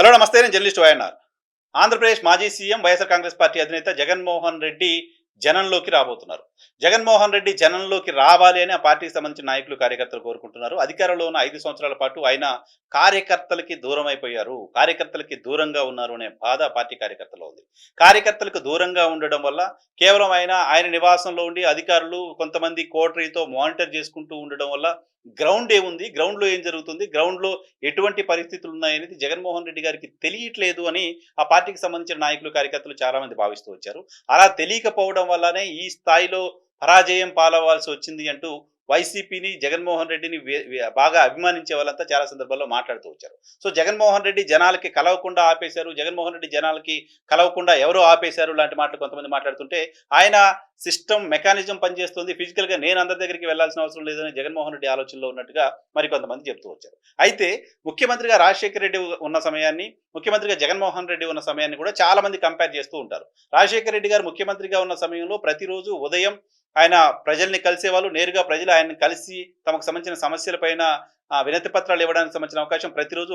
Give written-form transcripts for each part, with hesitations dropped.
Hello నమస్తే. నేను journalist YNR. Andhra Pradesh మాజీ సీఎం వైఎస్ఆర్ కాంగ్రెస్ పార్టీ అధినేత జగన్మోహన్ రెడ్డి జనంలోకి రాబోతున్నారు. జగన్మోహన్ రెడ్డి జనంలోకి రావాలి అని ఆ పార్టీకి సంబంధించిన నాయకులు, కార్యకర్తలు కోరుకుంటున్నారు. అధికారంలో ఉన్న 5 సంవత్సరాల పాటు ఆయన కార్యకర్తలకి దూరమైపోయారు. కార్యకర్తలకి దూరంగా ఉన్నారు అనే బాధ పార్టీ కార్యకర్తల్లో ఉంది. కార్యకర్తలకు దూరంగా ఉండడం వల్ల కేవలం ఆయన నివాసంలో ఉండి అధికారులు కొంతమంది కోటరీతో మానిటర్ చేసుకుంటూ ఉండడం వల్ల గ్రౌండ్ ఏముంది? గ్రౌండ్‌లో ఏం జరుగుతుంది? గ్రౌండ్‌లో ఎటువంటి పరిస్థితులు ఉన్నాయనేది జగన్మోహన్ రెడ్డి గారికి తెలియట్లేదు అని ఆ పార్టీకి సంబంధించిన నాయకులు, కార్యకర్తలు చాలా మంది భావిస్తూ వచ్చారు. అలా తెలియకపోవడం వల్లనే ఈ స్థాయిలో పరాజయం పాలవ్వాల్సి వచ్చింది అంటూ వైసీపీని, జగన్మోహన్ రెడ్డిని బాగా అభిమానించే వాళ్ళంతా చాలా సందర్భాల్లో మాట్లాడుతూ వచ్చారు. సో, జగన్మోహన్ రెడ్డి జనాలకి కలవకుండా ఆపేశారు. జగన్మోహన్ రెడ్డి జనాలకి కలవకుండా ఎవరో ఆపేశారు లాంటి మాటలు కొంతమంది మాట్లాడుతుంటే, ఆయన సిస్టమ్ మెకానిజం పనిచేస్తుంది. ఫిజికల్‌గా నేను అందరి దగ్గరికి వెళ్ళాల్సిన అవసరం లేదని జగన్మోహన్ రెడ్డి ఆలోచనలో ఉన్నట్టుగా మరికొంతమంది చెప్తూ వచ్చారు. అయితే ముఖ్యమంత్రిగా రాజశేఖర రెడ్డి ఉన్న సమయాన్ని, ముఖ్యమంత్రిగా జగన్మోహన్ రెడ్డి ఉన్న సమయాన్ని కూడా చాలా మంది కంపేర్ చేస్తూ ఉంటారు. రాజశేఖర రెడ్డి గారు ముఖ్యమంత్రిగా ఉన్న సమయంలో ప్రతిరోజు ఉదయం ఆయన ప్రజల్ని కలిసేవాళ్ళు. నేరుగా ప్రజలు ఆయన్ని కలిసి తమకు సంబంధించిన సమస్యలపైన వినతి పత్రాలు ఇవ్వడానికి సంబంధించిన అవకాశం ప్రతిరోజు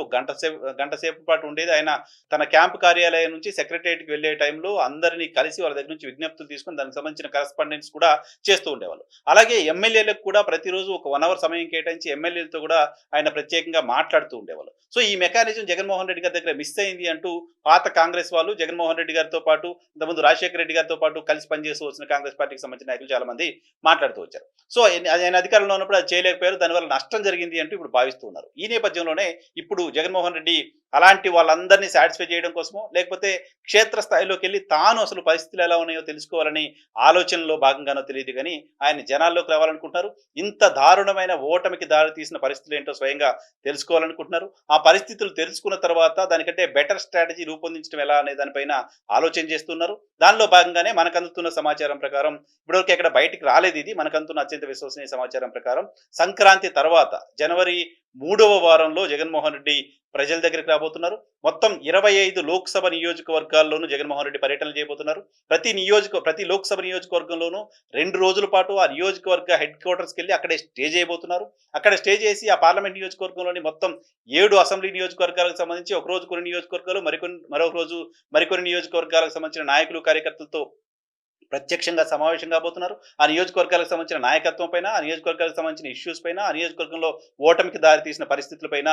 గంట సేపు పాటు ఉండేది. ఆయన తన క్యాంప్ కార్యాలయం నుంచి సెక్రటేరియట్‌కి వెళ్ళే టైంలో అందరిని కలిసి వాళ్ళ దగ్గర నుంచి విజ్ఞప్తులు తీసుకొని దానికి సంబంధించిన కరస్పాండెన్స్ కూడా చేస్తూ ఉండేవాళ్ళు. అలాగే ఎమ్మెల్యేలకు కూడా ప్రతిరోజు ఒక 1 అవర్ సమయం కేటాయించి ఎమ్మెల్యేలతో కూడా ఆయన ప్రత్యేకంగా మాట్లాడుతూ ఉండేవాళ్ళు. సో, ఈ మెకానిజం జగన్మోహన్ రెడ్డి గారి దగ్గర మిస్ అయింది అంటూ పాత కాంగ్రెస్ వాళ్ళు జగన్మోహన్ రెడ్డి గారితో పాటు, ఇంతకుముందు రాజశేఖర రెడ్డి గారితో పాటు కలిసి పనిచేస్తూ వచ్చిన కాంగ్రెస్ పార్టీకి సంబంధించిన నాయకులు చాలా మంది మాట్లాడుతూ వచ్చారు. సో, ఆయన అధికారంలో ఉన్నప్పుడు అది చేయలేకపోయారు. దానివల్ల నష్టం జరిగింది అంటూ ఇప్పుడు భావిస్తూ ఉన్నారు. ఈ నేపథ్యంలోనే ఇప్పుడు జగన్మోహన్ రెడ్డి అలాంటి వాళ్ళందరినీ సాటిస్ఫై చేయడం కోసమో, లేకపోతే క్షేత్రస్థాయిలోకెళ్ళి తాను అసలు పరిస్థితులు ఎలా ఉన్నాయో తెలుసుకోవాలని ఆలోచనలో భాగంగానో తెలియదు గానీ, ఆయన జనాల్లోకి రావాలనుకుంటున్నారు. ఇంత దారుణమైన ఓటమికి దారి తీసిన పరిస్థితులు ఏంటో స్వయంగా తెలుసుకోవాలనుకుంటున్నారు. ఆ పరిస్థితులు తెలుసుకున్న తర్వాత దానికంటే బెటర్ స్ట్రాటజీ రూపొందించడం ఎలా అనే దానిపైన ఆలోచన చేస్తున్నారు. దానిలో భాగంగానే మనకందుతున్న సమాచారం ప్రకారం, ఇప్పటివరకు ఎక్కడ బయటికి రాలేదు ఇది. మనకందుతున్న అత్యంత విశ్వసనీయ సమాచారం ప్రకారం సంక్రాంతి తర్వాత జనవరి 3వ వారంలో జగన్మోహన్ రెడ్డి ప్రజల దగ్గరికి రాబోతున్నారు. మొత్తం 25 లోక్‌సభ నియోజకవర్గాల్లోనూ జగన్మోహన్ రెడ్డి పర్యటనలు చేయబోతున్నారు. ప్రతి లోక్‌సభ నియోజకవర్గంలోనూ 2 రోజుల పాటు ఆ నియోజకవర్గ హెడ్ క్వార్టర్స్‌కెళ్ళి అక్కడే స్టే చేయబోతున్నారు. అక్కడ స్టే చేసి ఆ పార్లమెంట్ నియోజకవర్గంలోని మొత్తం 7 అసెంబ్లీ నియోజకవర్గాలకు సంబంధించి ఒకరోజు కొన్ని నియోజకవర్గాలు, మరొక రోజు మరికొన్ని నియోజకవర్గాలకు సంబంధించిన నాయకులు, కార్యకర్తలతో ప్రత్యక్షంగా సమావేశం కాబోతున్నారు. ఆ నియోజకవర్గాలకు సంబంధించిన నాయకత్వం పైన, ఆ నియోజకవర్గాలకు సంబంధించిన ఇష్యూస్ పైన, ఆ నియోజకవర్గంలో ఓటమికి దారి తీసిన పరిస్థితులపైన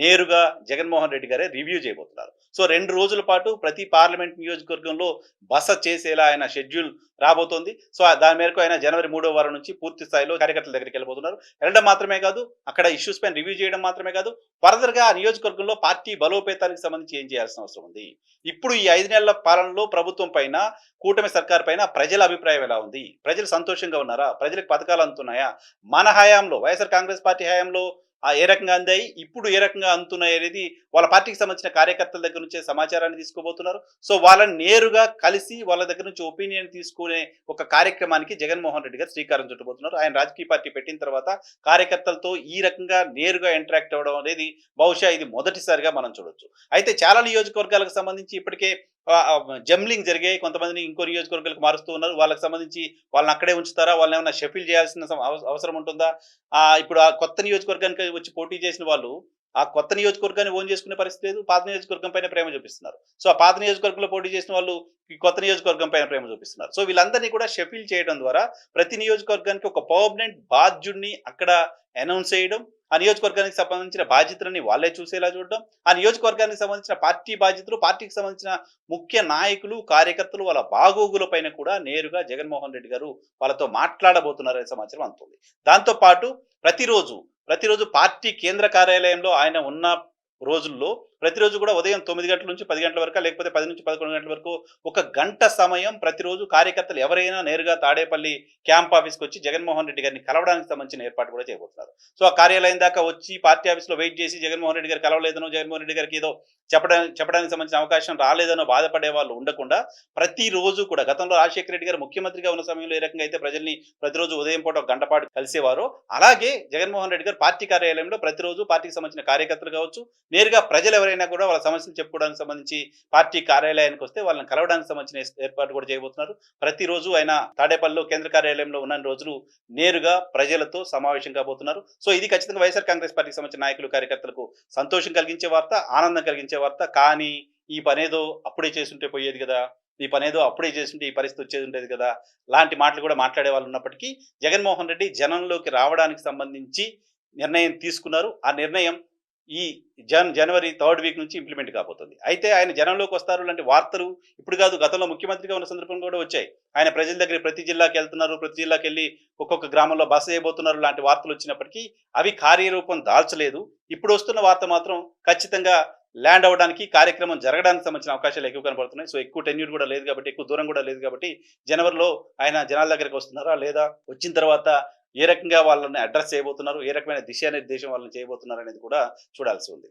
నేరుగా జగన్మోహన్ రెడ్డి గారే రివ్యూ చేయబోతున్నారు. సో, 2 రోజుల పాటు ప్రతి పార్లమెంట్ నియోజకవర్గంలో బస చేసేలా ఆయన షెడ్యూల్ రాబోతోంది. సో, దాని మేరకు ఆయన జనవరి 3వ వారం నుంచి పూర్తి స్థాయిలో కార్యకర్తల దగ్గరికి వెళ్ళబోతున్నారు. వెళ్ళడం మాత్రమే కాదు, అక్కడ ఇష్యూస్ పైన రివ్యూ చేయడం మాత్రమే కాదు, ఫర్దర్‌గా ఆ నియోజకవర్గంలో పార్టీ బలోపేతానికి సంబంధించి ఏం చేయాల్సిన అవసరం ఉంది. ఇప్పుడు ఈ 5 నెలల పాలనలో ప్రభుత్వం పైన, కూటమి సర్కార్ పైన ప్రజల అభిప్రాయం ఎలా ఉంది? ప్రజలు సంతోషంగా ఉన్నారా? ప్రజలకు పథకాలు అందుతున్నాయా? మన హయాంలో, వైఎస్ఆర్ కాంగ్రెస్ పార్టీ హయాంలో ఏ రకంగా అందాయి? ఇప్పుడు ఏ రకంగా అందుతున్నాయి అనేది వాళ్ళ పార్టీకి సంబంధించిన కార్యకర్తల దగ్గర నుంచే సమాచారాన్ని తీసుకోబోతున్నారు. సో, వాళ్ళని నేరుగా కలిసి వాళ్ళ దగ్గర నుంచి ఒపీనియన్ తీసుకునే ఒక కార్యక్రమానికి జగన్మోహన్ రెడ్డి గారు శ్రీకారం చుట్టబోతున్నారు. ఆయన రాజకీయ పార్టీ పెట్టిన తర్వాత కార్యకర్తలతో ఈ రకంగా నేరుగా ఇంటరాక్ట్ అవ్వడం అనేది బహుశా ఇది మొదటిసారిగా మనం చూడొచ్చు. అయితే చాలా నియోజకవర్గాలకు సంబంధించి ఇప్పటికే జంబ్లింగ్ జరిగాయి. కొంతమందిని ఇంకో నియోజకవర్గాలకు మారుస్తూ ఉన్నారు. వాళ్ళకి సంబంధించి వాళ్ళని అక్కడే ఉంచుతారా? వాళ్ళనేమన్నా షఫిల్ చేయాల్సిన అవసరం ఉంటుందా? ఇప్పుడు ఆ కొత్త నియోజకవర్గానికి వచ్చి పోటీ చేసిన వాళ్ళు ఆ కొత్త నియోజకవర్గాన్ని ఓన్ చేసుకునే పరిస్థితి లేదు. పాత నియోజకవర్గం పైన ప్రేమ చూపిస్తున్నారు. సో, ఆ పాత నియోజకవర్గంలో పోటీ చేసిన వాళ్ళు ఈ కొత్త నియోజకవర్గం పైన ప్రేమ చూపిస్తున్నారు. సో, వీళ్ళందరినీ కూడా షఫిల్ చేయడం ద్వారా ప్రతి నియోజకవర్గానికి ఒక పర్మనెంట్ బాధ్యుడిని అక్కడ అనౌన్స్ చేయడం, ఆ నియోజకవర్గానికి సంబంధించిన బాధ్యతలని వాళ్ళే చూసేలా చూడడం, ఆ నియోజకవర్గానికి సంబంధించిన పార్టీ బాధ్యతలు, పార్టీకి సంబంధించిన ముఖ్య నాయకులు, కార్యకర్తలు వాళ్ళ బాగోగుల పైన కూడా నేరుగా జగన్మోహన్ రెడ్డి గారు వాళ్ళతో మాట్లాడబోతున్నారనే సమాచారం అందుతుంది. దాంతో పాటు ప్రతిరోజు పార్టీ కేంద్ర కార్యాలయంలో ఆయన ఉన్న రోజుల్లో ప్రతిరోజు కూడా ఉదయం 9 గంటల నుంచి 10 గంటల వరకు, లేకపోతే 10 నుంచి 11 గంటల వరకు ఒక గంట సమయం ప్రతిరోజు కార్యకర్తలు ఎవరైనా నేరుగా తాడేపల్లి క్యాంప్ ఆఫీస్‌కి వచ్చి జగన్మోహన్ రెడ్డి గారిని కలవడానికి సంబంధించిన ఏర్పాటు కూడా చేయబోతున్నారు. సో, ఆ కార్యాలయం దాకా వచ్చి పార్టీ ఆఫీస్‌లో వెయిట్ చేసి జగన్మోహన్ రెడ్డి గారు కలవలేదనో, జగన్మోహన్ రెడ్డి గారికి ఏదో చెప్పడానికి సంబంధించిన అవకాశం రాలేదనో బాధపడే వాళ్ళు ఉండకుండా ప్రతిరోజు కూడా, గతంలో రాజశేఖర రెడ్డి గారు ముఖ్యమంత్రిగా ఉన్న సమయంలో ఏ రకంగా అయితే ప్రజల్ని ప్రతిరోజు ఉదయం పూట ఒక గంట పాటు కలిసేవారో, అలాగే జగన్మోహన్ రెడ్డి గారు పార్టీ కార్యాలయంలో ప్రతిరోజు పార్టీకి సంబంధించిన కార్యకర్తలు కావచ్చు, నేరుగా ప్రజలు ఎవరైతే ఎవరైనా కూడా వాళ్ళ సమస్యలు చెప్పుకోవడానికి సంబంధించి పార్టీ కార్యాలయానికి వస్తే వాళ్ళని కలవడానికి సంబంధించిన ఏర్పాటు కూడా చేయబోతున్నారు. ప్రతిరోజు ఆయన తాడేపల్లిలో కేంద్ర కార్యాలయంలో ఉన్న రోజులు నేరుగా ప్రజలతో సమావేశం కాబోతున్నారు. సో ఇది ఖచ్చితంగా వైఎస్ఆర్ కాంగ్రెస్ పార్టీకి సంబంధించిన నాయకులు, కార్యకర్తలకు సంతోషం కలిగించే వార్త, ఆనందం కలిగించే వార్త. కానీ ఈ పనేదో అప్పుడే చేసుంటే పోయేది కదా! ఈ పనేదో అప్పుడే చేసుంటే ఈ పరిస్థితి వచ్చేది ఉండేది కదా! లాంటి మాటలు కూడా మాట్లాడే వాళ్ళు ఉన్నప్పటికీ జగన్మోహన్ రెడ్డి జనంలోకి రావడానికి సంబంధించి నిర్ణయం తీసుకున్నారు. ఆ నిర్ణయం ఈ జనవరి 3rd వీక్ నుంచి ఇంప్లిమెంట్ కాబోతుంది. అయితే ఆయన జనంలోకి వస్తారు లాంటి వార్తలు ఇప్పుడు కాదు, గతంలో ముఖ్యమంత్రిగా ఉన్న సందర్భంలో కూడా వచ్చాయి. ఆయన ప్రజల దగ్గరికి ప్రతి జిల్లాకెళ్తున్నారు, ప్రతి జిల్లాకెళ్ళి ఒక్కొక్క గ్రామంలో బస చేయబోతున్నారు లాంటి వార్తలు వచ్చినప్పటికీ అవి కార్యరూపం దాల్చలేదు. ఇప్పుడు వస్తున్న వార్త మాత్రం ఖచ్చితంగా ల్యాండ్ అవ్వడానికి, కార్యక్రమం జరగడానికి సంబంధించిన అవకాశాలు ఎక్కువ కనపడుతున్నాయి. సో ఎక్కువ టెన్యూర్ కూడా లేదు కాబట్టి, ఎక్కువ దూరం కూడా లేదు కాబట్టి జనవరిలో ఆయన జనాల దగ్గరికి వస్తున్నారా? లేదా వచ్చిన తర్వాత ఏ రకంగా వాళ్ళని అడ్రెస్ చేయబోతున్నారు? ఏ రకమైన దిశానిర్దేశం వాళ్ళని చేయబోతున్నారు అనేది కూడా చూడాల్సి ఉంది.